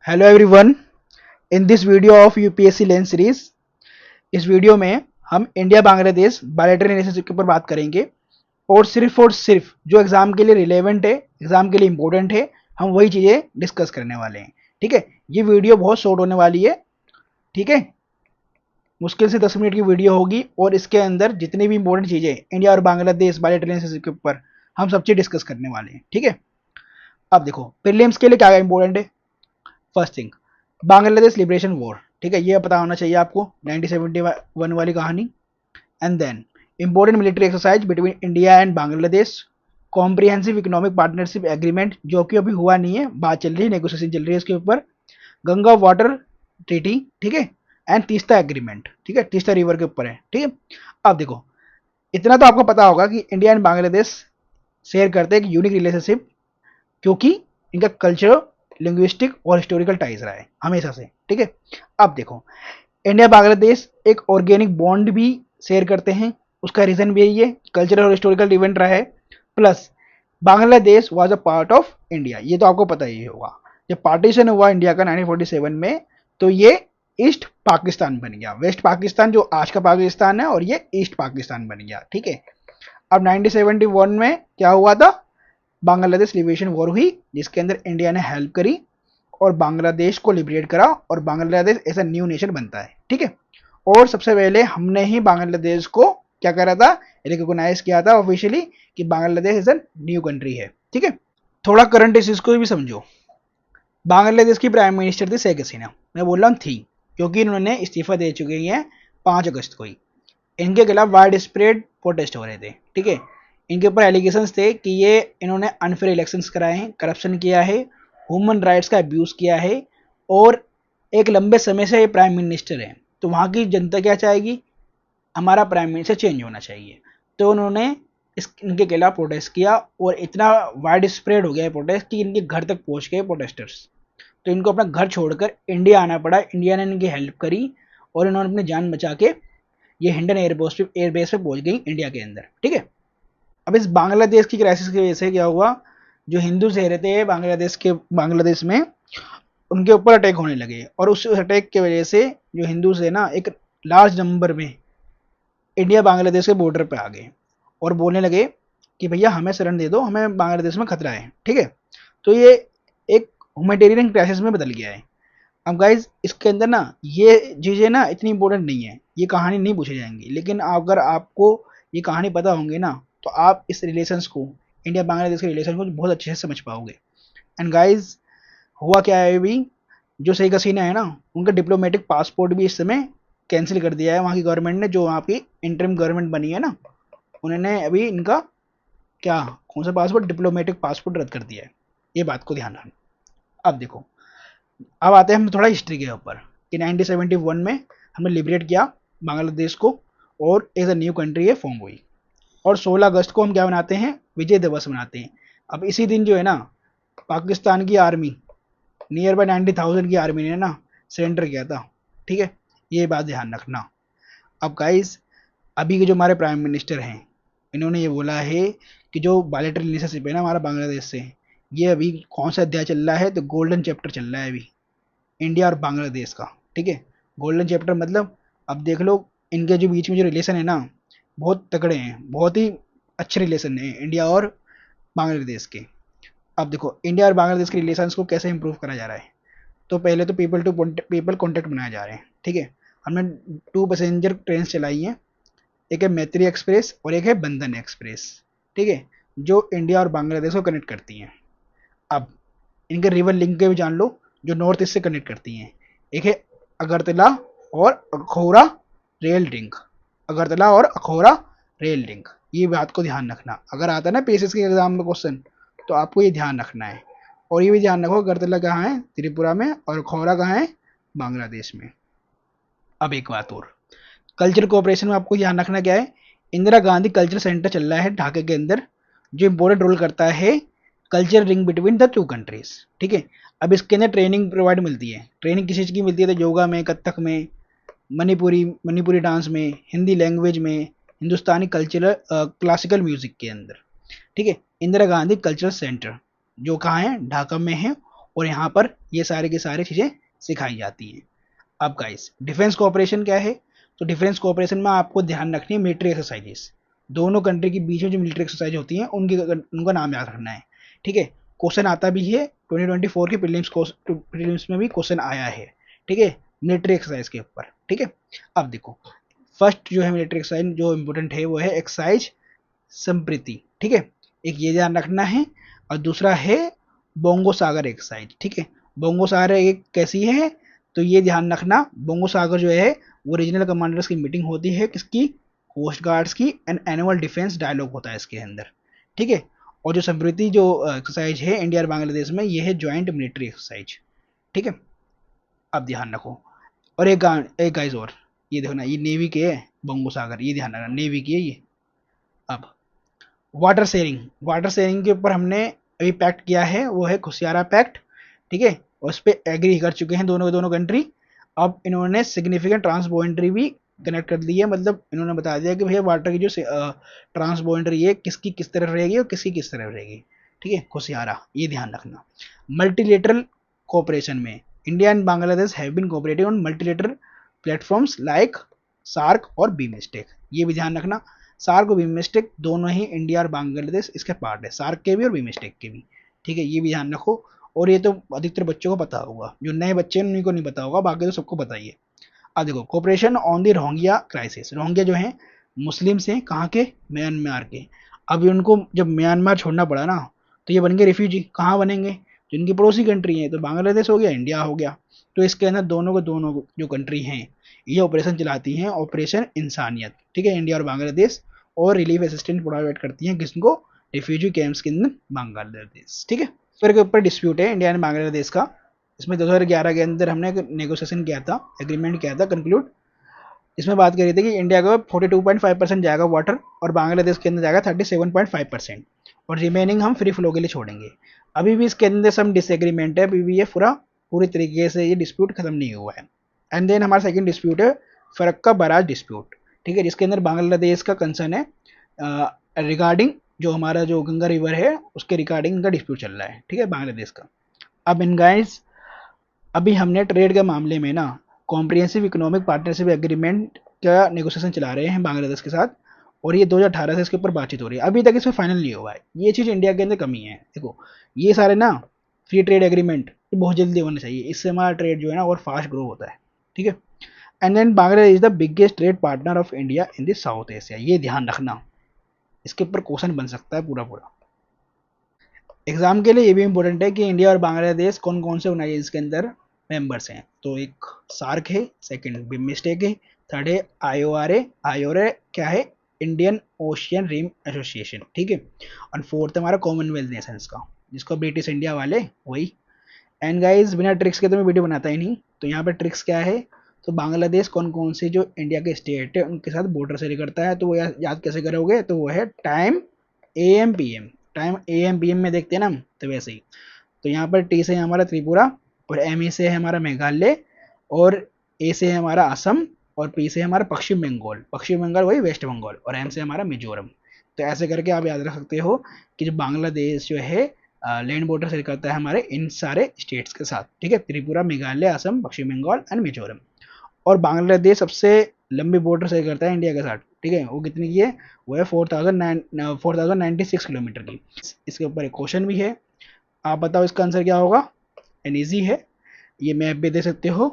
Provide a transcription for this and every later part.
Hello everyone. In this video of UPSC lens series, इस video में हम India Bangladesh bilateral relationship के ऊपर बात करेंगे और सिर्फ जो एग्जाम के लिए रिलेवेंट है, एग्जाम के लिए इंपॉर्टेंट है, हम वही चीज़ें डिस्कस करने वाले हैं। ठीक है, ये वीडियो बहुत शॉर्ट होने वाली है। ठीक है, मुश्किल से 10 मिनट की वीडियो होगी और इसके अंदर जितनी भी इंपॉर्टेंट चीज़ें इंडिया और बांग्लादेश बायलैटरल रिलेशनशिप के ऊपर हम सब चीज़ डिस्कस करने वाले हैं। ठीक है, अब देखो प्रीलिम्स के लिए क्या इंपॉर्टेंट है। First thing, Bangladesh liberation war. ठीक है, ये पता होना चाहिए आपको, 1971 वाली कहानी। And then important military exercise between India and Bangladesh, comprehensive economic partnership agreement जो कि अभी हुआ नहीं है, बात चल रही है, नेगोशिएशन चल रही है इसके ऊपर। गंगा वाटर ट्रीटी, ठीक है, एंड तीस्ता एग्रीमेंट। ठीक है, तीस्ता रिवर के ऊपर है। ठीक है, अब देखो इतना तो आपको पता होगा कि इंडिया एंड बांग्लादेश शेयर करते हैं एक यूनिक रिलेशनशिप, क्योंकि इनका कल्चर, लिंग्विस्टिक और हिस्टोरिकल टाइज रहा है हमेशा से। ठीक है, अब देखो इंडिया बांग्लादेश एक ऑर्गेनिक बॉन्ड भी शेयर करते हैं। उसका रीजन भी यही है, कल्चरल और हिस्टोरिकल इवेंट रहा है। Plus Bangladesh was a part of India, ये तो आपको पता ही होगा। जब पार्टीशन हुआ इंडिया का 1947 में, तो ये ईस्ट पाकिस्तान बन गया। वेस्ट पाकिस्तान जो आज का पाकिस्तान है, और ये ईस्ट पाकिस्तान बन गया। ठीक है, अब 1971 में क्या हुआ था, बांग्लादेश लिबरेशन वॉर हुई, जिसके अंदर इंडिया ने हेल्प करी और बांग्लादेश को लिबरेट करा, और बांग्लादेश ऐसा न्यू नेशन बनता है। ठीक है, और सबसे पहले हमने ही बांग्लादेश को क्या करा था, रिकॉग्नाइज किया था ऑफिशियली कि Bangladesh is a new country है। ठीक है, थोड़ा करंट इश्यूज को भी समझो। बांग्लादेश की प्राइम मिनिस्टर थी शेख हसीना। मैं बोल रहा हूँ थी, क्योंकि इन्होंने इस्तीफा दे चुकी हैं 5 अगस्त को ही। इनके खिलाफ वाइड स्प्रेड प्रोटेस्ट हो रहे थे। ठीक है, इनके ऊपर एलिगेशंस थे कि ये इन्होंने अनफेयर इलेक्शंस कराए हैं, करप्शन किया है, ह्यूमन राइट्स का अब्यूज़ किया है, और एक लंबे समय से ये प्राइम मिनिस्टर है। तो वहाँ की जनता क्या चाहेगी, हमारा प्राइम मिनिस्टर चेंज होना चाहिए। तो उन्होंने इनके खिलाफ प्रोटेस्ट किया, और इतना वाइड स्प्रेड हो गया है प्रोटेस्ट कि इनके घर तक पहुँच गए प्रोटेस्टर्स। तो इनको अपना घर छोड़कर इंडिया आना पड़ा। इंडिया ने इनकी हेल्प करी और इन्होंने अपनी जान बचा के ये हिंडन एयरबेस पे पहुंच गई इंडिया के अंदर। ठीक है, अब इस बांग्लादेश की क्राइसिस की वजह से क्या हुआ, जो हिंदू रह रहे थे बांग्लादेश में, उनके ऊपर अटैक होने लगे, और उस अटैक की वजह से जो हिंदू है ना, एक लार्ज नंबर में इंडिया बांग्लादेश के बॉर्डर पे आ गए और बोलने लगे कि भैया हमें शरण दे दो, हमें बांग्लादेश में खतरा है। ठीक है, तो ये एक ह्यूमैनिटेरियन क्राइसिस में बदल गया है। अब गाइज इसके अंदर ना ये चीज़ें ना इतनी इंपॉर्टेंट नहीं है, ये कहानी नहीं पूछी जाएंगी, लेकिन अगर आपको ये कहानी पता होंगे ना, तो आप इस रिलेशंस को, इंडिया बांग्लादेश के रिलेशन को बहुत अच्छे से समझ पाओगे। एंड गाइज हुआ क्या है अभी, जो शेख हसीना है ना, उनका डिप्लोमेटिक पासपोर्ट भी इस समय कैंसिल कर दिया है वहाँ की गवर्नमेंट ने। जो वहाँ की इंटरिम गवर्नमेंट बनी है ना, उन्होंने अभी इनका क्या, कौन सा पासपोर्ट, डिप्लोमेटिक पासपोर्ट रद्द कर दिया है। ये बात को ध्यान रखना। अब देखो, अब आते हैं हम थोड़ा हिस्ट्री के ऊपर कि 1971 में हमने लिबरेट किया बांग्लादेश को, और एज अ न्यू कंट्री ये फॉर्म हुई। और 16 अगस्त को हम क्या मनाते हैं, विजय दिवस मनाते हैं। अब इसी दिन जो है ना, पाकिस्तान की आर्मी, नियर बाई 90,000 की आर्मी ने ना सरेंडर किया था। ठीक है, ये बात ध्यान रखना। अब गाइस अभी के जो हमारे प्राइम मिनिस्टर हैं, इन्होंने ये बोला है कि जो बायलैटरल रिलेशनशिप है ना हमारा बांग्लादेश से, ये अभी कौन सा अध्याय चल रहा है, तो गोल्डन चैप्टर चल रहा है अभी इंडिया और बांग्लादेश का। ठीक है, गोल्डन चैप्टर मतलब, अब देख लो इनके जो बीच में जो रिलेशन है ना, बहुत तगड़े हैं, बहुत ही अच्छे रिलेशन है इंडिया और बांग्लादेश के। अब देखो इंडिया और बांग्लादेश के रिलेशंस को कैसे इंप्रूव करा जा रहा है। तो पहले तो पीपल टू पीपल कॉन्टैक्ट बनाए जा रहे हैं। ठीक है, हमने 2 पैसेंजर ट्रेन चलाई हैं, एक है मैत्री एक्सप्रेस और एक है बंधन एक्सप्रेस। ठीक है, जो इंडिया और बांग्लादेश को कनेक्ट करती हैं। अब इनके रिवर लिंक के भी जान लो, जो नॉर्थ ईस्ट से कनेक्ट करती हैं। एक है अगरतला और अखौरा रेल लिंक, अगरतला और अखौरा रेल लिंक। ये बात को ध्यान रखना, अगर आता है ना पीएसएस के एग्जाम में क्वेश्चन, तो आपको ये ध्यान रखना है। और ये भी ध्यान रखो अगरतला कहाँ है, त्रिपुरा में, और अखौरा कहाँ है, बांग्लादेश में। अब एक बात और, कल्चर कोऑपरेशन में आपको ध्यान रखना क्या है, इंदिरा गांधी कल्चर सेंटर चल रहा है ढाका के अंदर, जो इंपॉर्टेंट रोल करता है culture link between the 2 countries. ठीक है, अब इसके अंदर ट्रेनिंग प्रोवाइड मिलती है। ट्रेनिंग किस चीज़ की मिलती है, तो योगा में, कथक में, मणिपुरी मणिपुरी डांस में, हिंदी लैंग्वेज में, हिंदुस्तानी कल्चरल क्लासिकल म्यूजिक के अंदर। ठीक है, इंदिरा गांधी कल्चरल सेंटर जो कहाँ है, ढाका में है, और यहाँ पर ये सारे की सारी चीज़ें सिखाई जाती हैं। अब गाइस डिफेंस कोऑपरेशन क्या है? तो डिफेंस कोऑपरेशन में आपको ध्यान रखनी है मिलिट्री एक्सरसाइजेस। दोनों कंट्री के बीच में जो मिलिट्री एक्सरसाइज होती हैं उनका नाम याद रखना है। ठीक है, क्वेश्चन आता भी है 2024 के प्रीलिम्स में भी क्वेश्चन आया है। ठीक है, मिलिट्री एक्सरसाइज के ऊपर। ठीक है, अब देखो फर्स्ट जो है मिलिट्री एक्सरसाइज जो इम्पोर्टेंट है वो है एक्सरसाइज संप्रीति। ठीक है, एक ये ध्यान रखना है, और दूसरा है बोंगो सागर एक्सरसाइज। ठीक है, बोंगो सागर एक कैसी है? तो ये ध्यान रखना, बोंगो सागर जो है वो रीजनल कमांडर्स की मीटिंग होती है, किसकी? कोस्ट गार्ड्स की, एंड एनुअल डिफेंस डायलॉग होता है इसके अंदर। ठीक है, और जो संप्रीति जो एक्सरसाइज है इंडिया और बांग्लादेश में, ये है ज्वाइंट मिलिट्री एक्सरसाइज। ठीक है, अब ध्यान रखो। और एक गाइस और, ये देखो ना, ये नेवी के है बोंगो सागर, ये ध्यान रखना नेवी की है ये। अब वाटर शेयरिंग के ऊपर हमने अभी पैक्ट किया है, वो है खुशियारा पैक्ट। ठीक है, और उस पर एग्री कर चुके हैं दोनों के दोनों कंट्री। अब इन्होंने सिग्निफिकेंट ट्रांस बाउंड्री भी कनेक्ट कर दी है, मतलब इन्होंने बता दिया कि भैया वाटर की जो ट्रांस बाउंड्री है किसकी किस तरफ रहेगी और किसकी किस तरफ रहेगी। ठीक है, खुशियारा, ये ध्यान रखना। मल्टीलेटरल कोऑपरेशन में India and Bangladesh have been cooperating on multilateral platforms like SAARC और बीमस्टेक, ये भी ध्यान रखना। सार्क और बीमस्टेक दोनों ही इंडिया और बांग्लादेश इसके पार्ट है, सार्क के भी और बीमस्टेक के भी। ठीक है, ये भी ध्यान रखो। और ये तो अधिकतर बच्चों को पता होगा, जो नए बच्चे हैं उन्हीं को नहीं पता होगा, बाकी तो सबको पता ही है। अब देखो cooperation on the Rohingya crisis. Rohingya जो है मुस्लिम्स हैं, कहाँ के? म्यांमार के। अभी उनको जब म्यांमार छोड़ना पड़ा ना, तो ये बन गए रिफ्यूजी। कहाँ बनेंगे? जिनकी पड़ोसी कंट्री है, तो बांग्लादेश हो गया, इंडिया हो गया। तो इसके अंदर दोनों को दोनों जो कंट्री हैं ये ऑपरेशन चलाती हैं, ऑपरेशन इंसानियत। ठीक है, इंडिया और बांग्लादेश, और रिलीफ असिस्टेंस प्रोवाइड करती हैं किसको? रिफ्यूजी कैंप्स के अंदर बांग्लादेश। ठीक है, फिर के ऊपर डिस्प्यूट है इंडिया एंड बांग्लादेश का। इसमें 2011 के अंदर हमने नेगोशिएशन किया था, एग्रीमेंट किया था कंक्लूड। इसमें बात करी थी कि इंडिया का 42.5% जाएगा वाटर, और बांग्लादेश के अंदर जाएगा 37.5%, और रिमेनिंग हम फ्री फ्लो के लिए छोड़ेंगे। अभी भी इसके अंदर सम डिसएग्रीमेंट है, अभी भी ये पूरी तरीके से ये डिस्प्यूट खत्म नहीं हुआ है। एंड देन हमारा सेकंड डिस्प्यूट है फरक्का बराज डिस्प्यूट। ठीक है, जिसके अंदर बांग्लादेश का कंसर्न है रिगार्डिंग जो हमारा जो गंगा रिवर है उसके रिगार्डिंग का डिस्प्यूट चल रहा है। ठीक है, बांग्लादेश का। अब इन गाइस अभी हमने ट्रेड के मामले में ना कॉम्प्रिहेंसिव इकोनॉमिक पार्टनरशिप एग्रीमेंट का नेगोशिएशन चला रहे हैं बांग्लादेश के साथ, और ये 2018 से इसके ऊपर बातचीत हो रही है। अभी तक इसमें फाइनल नहीं हुआ है, ये चीज़ इंडिया के अंदर कमी है। देखो ये सारे ना फ्री ट्रेड एग्रीमेंट बहुत जल्दी होने चाहिए, इससे हमारा ट्रेड जो है ना और फास्ट ग्रो होता है। ठीक है, and then Bangladesh is the biggest trade partner of India in the South Asia, ये ध्यान रखना, इसके ऊपर क्वेश्चन बन सकता है पूरा पूरा एग्जाम के लिए। ये भी इंपॉर्टेंट है कि इंडिया और बांग्लादेश कौन कौन से ऑर्गेनाइजेशन के अंदर मेंबर्स हैं। तो एक सार्क है, सेकंड बिमस्टेक है, थर्ड है आईओआरए क्या है? Indian Ocean Rim Association. ठीक है, और फोर्थ हमारा कॉमनवेल्थ नेशंस का, जिसको ब्रिटिश इंडिया वाले वही। एंड गाइस बिना ट्रिक्स के तो मैं वीडियो बनाता ही नहीं, तो यहाँ पे ट्रिक्स क्या है? तो बांग्लादेश कौन कौन से जो इंडिया के स्टेट है उनके साथ बॉर्डर शेयर करता है, तो वो याद कैसे करोगे? तो वो है time AM PM। Time AM PM में देखते हैं ना, तो वैसे ही। तो यहाँ पर T से है हमारा त्रिपुरा, और ME से है हमारा मेघालय, और A से है हमारा असम, और P से है हमारा पश्चिम बंगाल वही वेस्ट बंगाल, और M से हमारा मिजोरम। तो ऐसे करके आप याद रख सकते हो कि जो बांग्लादेश जो है लैंड बॉर्डर शेयर करता है हमारे इन सारे स्टेट्स के साथ। ठीक है, त्रिपुरा, मेघालय, असम, पश्चिम बंगाल एंड मिजोरम। और बांग्लादेश सबसे लंबी बॉर्डर शेयर करता है इंडिया के साथ। ठीक है, वो कितनी की है? वो है 4096 किलोमीटर की। इसके ऊपर एक क्वेश्चन भी है, आप बताओ इसका आंसर क्या होगा? एंड ईजी है, ये मैप भी दे सकते हो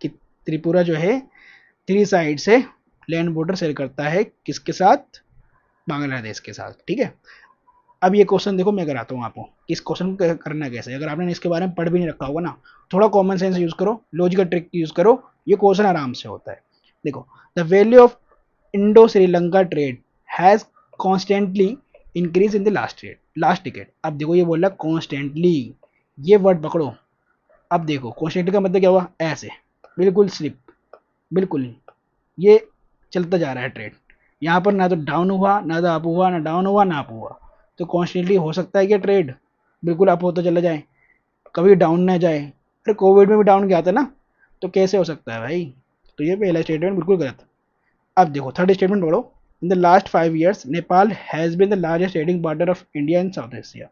कि त्रिपुरा जो है 3 साइड से लैंड बॉर्डर शेयर करता है किसके साथ? बांग्लादेश के साथ। ठीक है, अब ये क्वेश्चन देखो मैं कराता हूँ आपको कि इस क्वेश्चन को करना कैसे। अगर आपने इसके बारे में पढ़ भी नहीं रखा होगा ना, थोड़ा कॉमन सेंस यूज करो, लॉजिकल ट्रिक यूज करो, ये क्वेश्चन आराम से होता है। देखो, the value of Indo Sri Lanka trade has constantly increase in the last decade. अब देखो ये बोल रहा कॉन्स्टेंटली, ये वर्ड पकड़ो। अब देखो कॉन्स्टेंटली का मतलब क्या हुआ? ऐसे बिल्कुल स्लिप, बिल्कुल नहीं, ये चलता जा रहा है ट्रेड। यहाँ पर ना तो डाउन हुआ, ना तो अप हुआ, ना डाउन हुआ ना अप हुआ। तो कॉन्स्टेंटली हो सकता है कि ट्रेड बिल्कुल अप होता चला जाए, कभी डाउन ना जाए? अरे कोविड में भी डाउन गया था ना, तो कैसे हो सकता है भाई? तो ये पहला स्टेटमेंट बिल्कुल गलत। अब देखो थर्ड स्टेटमेंट पढ़ो, in the last 5 years Nepal has been the largest trading partner of India in South Asia.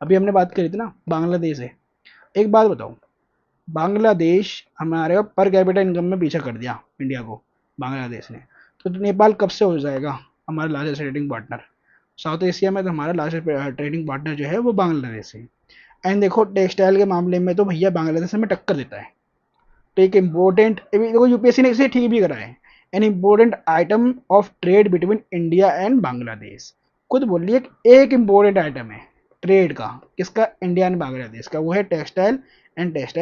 अभी हमने बात करी थी ना बांग्लादेश है, एक बात बताओ, बांग्लादेश हमारे पर कैपिटा इनकम में पीछे कर दिया इंडिया को, बांग्लादेश ने, तो नेपाल कब से हो जाएगा हमारा largest trading partner? South Asia में तो हमारा लार्जेस्ट ट्रेडिंग पार्टनर जो है वो बांग्लादेश है। एंड देखो टेक्सटाइल के मामले में तो भैया बांग्लादेश हमें टक्कर देता है। तो एक इम्पोर्टेंट, देखो यूपीएससी ने इसे ठीक भी करा है, an important item of trade between India and Bangladesh. खुद बोल रही है एक इम्पोर्टेंट आइटम है ट्रेड का, किसका? इंडिया एंड बांग्लादेश का, वो है टेक्सटाइल एंड टेक्सटाइल